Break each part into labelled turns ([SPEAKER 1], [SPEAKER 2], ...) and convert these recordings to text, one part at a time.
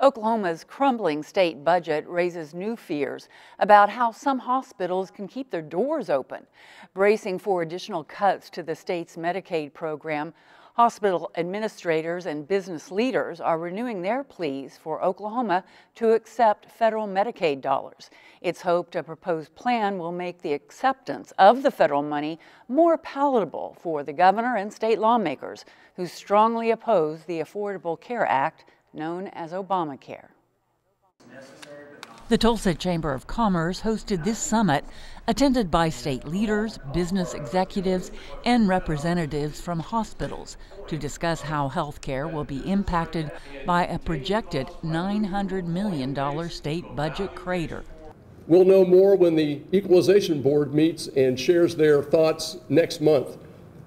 [SPEAKER 1] Oklahoma's crumbling state budget raises new fears about how some hospitals can keep their doors open. Bracing for additional cuts to the state's Medicaid program, hospital administrators and business leaders are renewing their pleas for Oklahoma to accept federal Medicaid dollars. It's hoped a proposed plan will make the acceptance of the federal money more palatable for the governor and state lawmakers who strongly oppose the Affordable Care Act, known as Obamacare. The Tulsa Chamber of Commerce hosted this summit, attended by state leaders, business executives, and representatives from hospitals to discuss how health care will be impacted by a projected $900 million state budget crater.
[SPEAKER 2] We'll know more when the Equalization Board meets and shares their thoughts next month.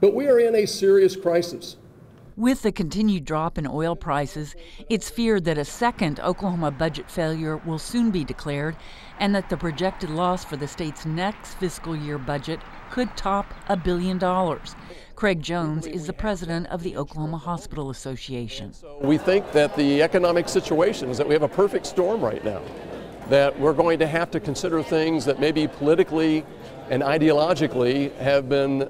[SPEAKER 2] But we are in a serious crisis.
[SPEAKER 1] With the continued drop in oil prices, it's feared that a second Oklahoma budget failure will soon be declared and that the projected loss for the state's next fiscal year budget could top $1 billion. Craig Jones is the president of the Oklahoma Hospital Association.
[SPEAKER 2] We think that the economic situation is that we have a perfect storm right now, that we're going to have to consider things that maybe politically and ideologically have been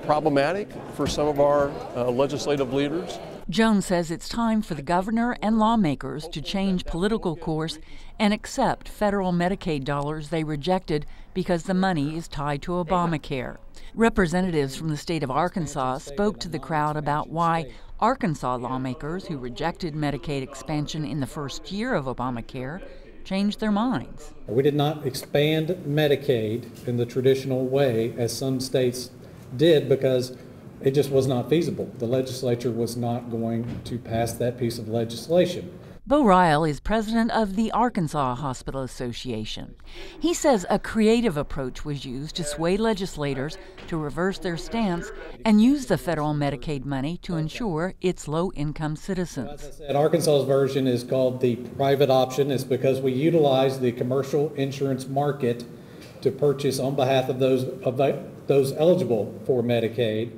[SPEAKER 2] problematic for some of our legislative leaders.
[SPEAKER 1] Jones says it's time for the governor and lawmakers to change political course and accept federal Medicaid dollars they rejected because the money is tied to Obamacare. Representatives from the state of Arkansas spoke to the crowd about why Arkansas lawmakers who rejected Medicaid expansion in the first year of Obamacare changed their minds.
[SPEAKER 3] We did not expand Medicaid in the traditional way as some states did because it just was not feasible. The legislature was not going to pass that piece of legislation.
[SPEAKER 1] Bo Ryle is president of the Arkansas Hospital Association. He says a creative approach was used to sway legislators to reverse their stance and use the federal Medicaid money to ensure its low-income citizens.
[SPEAKER 3] As I said, Arkansas's version is called the private option. It's because we utilize the commercial insurance market to purchase on behalf of those eligible for Medicaid.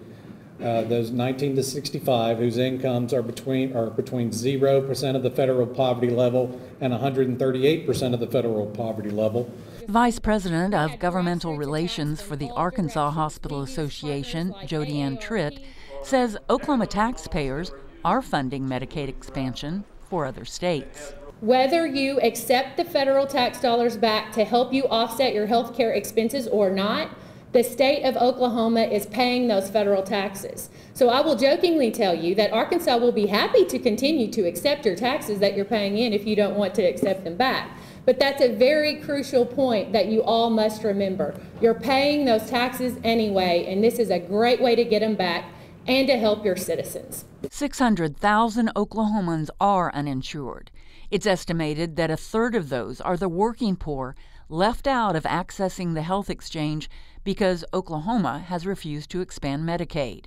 [SPEAKER 3] Those 19 to 65 whose incomes are between 0% of the federal poverty level and 138% of the federal poverty level.
[SPEAKER 1] Vice President of Governmental Relations for the Arkansas Hospital Association, Jody Ann Tritt, says Oklahoma taxpayers are funding Medicaid expansion for other states.
[SPEAKER 4] Whether you accept the federal tax dollars back to help you offset your health care expenses or not, the state of Oklahoma is paying those federal taxes. So I will jokingly tell you that Arkansas will be happy to continue to accept your taxes that you're paying in if you don't want to accept them back. But that's a very crucial point that you all must remember. You're paying those taxes anyway, and this is a great way to get them back and to help your citizens.
[SPEAKER 1] 600,000 Oklahomans are uninsured. It's estimated that a third of those are the working poor left out of accessing the health exchange because Oklahoma has refused to expand Medicaid.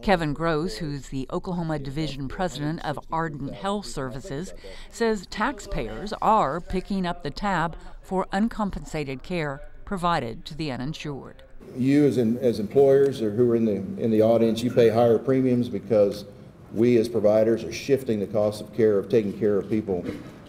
[SPEAKER 1] Kevin Gross, who's the Oklahoma Division President of Ardent Health Services, says taxpayers are picking up the tab for uncompensated care provided to the uninsured.
[SPEAKER 5] You as employers or who are in the audience, you pay higher premiums because we as providers are shifting the cost of care, of taking care of people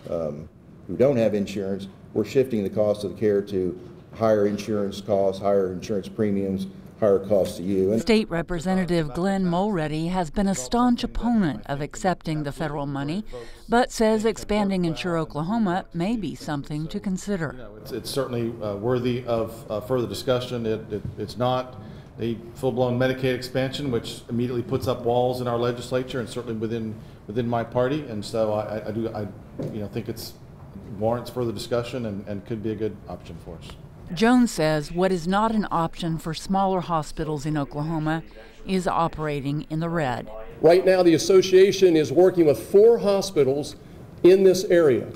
[SPEAKER 5] who don't have insurance. We're shifting the cost of the care to higher insurance costs, higher insurance premiums, higher costs to you.
[SPEAKER 1] State Representative Glenn Mulready has been a staunch opponent of accepting the federal money, but says expanding Insure Oklahoma may be something to consider.
[SPEAKER 6] It's certainly worthy of further discussion. It's not a full-blown Medicaid expansion, which immediately puts up walls in our legislature and certainly within my party. And so I think it's warrants further discussion and could be a good option for us.
[SPEAKER 1] Jones says what is not an option for smaller hospitals in Oklahoma is operating in the red.
[SPEAKER 2] Right now, the association is working with 4 hospitals in this area.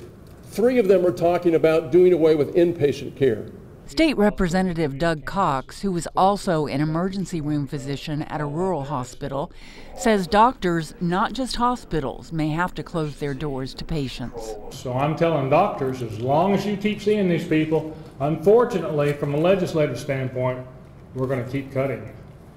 [SPEAKER 2] 3 of them are talking about doing away with inpatient care.
[SPEAKER 1] State Representative Doug Cox, who is also an emergency room physician at a rural hospital, says doctors, not just hospitals, may have to close their doors to patients.
[SPEAKER 7] So I'm telling doctors, as long as you keep seeing these people, unfortunately, from a legislative standpoint, we're going to keep cutting.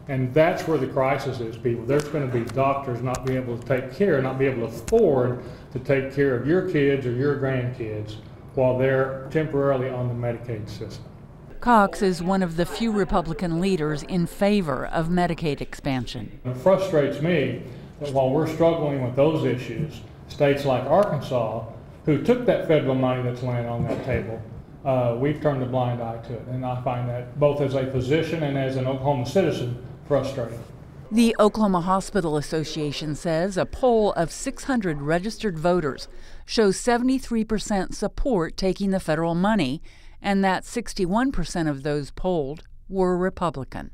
[SPEAKER 7] And that's where the crisis is, people. There's going to be doctors not be able to take care, not be able to afford to take care of your kids or your grandkids while they're temporarily on the Medicaid system.
[SPEAKER 1] Cox is one of the few Republican leaders in favor of Medicaid expansion.
[SPEAKER 7] It frustrates me that while we're struggling with those issues, states like Arkansas, who took that federal money that's laying on that table, we've turned a blind eye to it. And I find that both as a physician and as an Oklahoma citizen frustrating.
[SPEAKER 1] The Oklahoma Hospital Association says a poll of 600 registered voters shows 73% support taking the federal money, and that 61% of those polled were Republican.